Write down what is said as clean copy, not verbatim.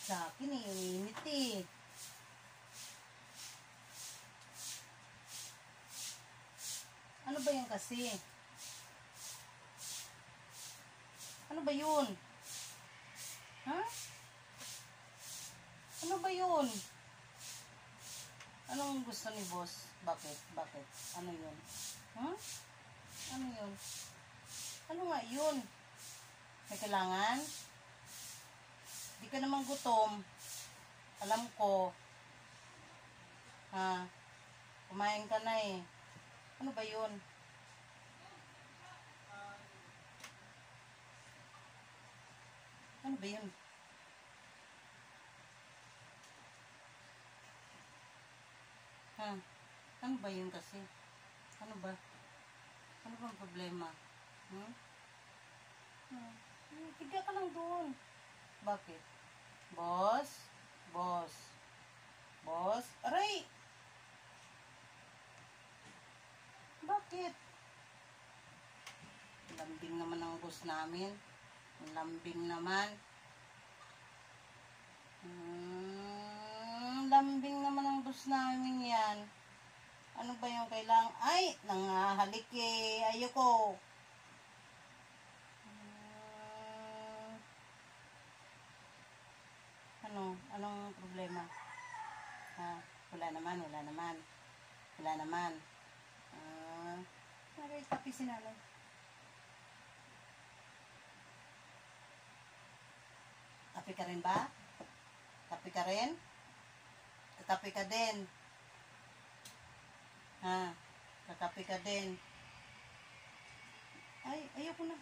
Sa akin eh, init eh. Ano ba yan kasi? Ano ba yun? Ha? Ano ba yun? Anong gusto ni boss? Bakit? Bakit? Ano yun? Huh? Ano yun? Ano nga yun? May kailangan? Di ka naman gutom. Alam ko. Ha? Kumain ka na eh. Ano ba yun? Ano ba yun? Ha? Ano ba yun kasi? Ano ba? Ano bang problema? Hmm? Tiga ka lang doon. Bakit? Boss? Boss? Boss? Aray! Bakit? Lambing naman ang boss namin. Lambing naman. Lambing naman ang boss namin yan. Ano ba yung kailangan? Ay! Nangahalik eh. Ayoko. Ano? Anong problema? Ha? Wala naman, wala naman. Wala naman. Tapi si nanay. Tapi ka rin ba? Tapi ka rin? Katapi ka din. Ha? Katapi ka din. Ay, ayoko na.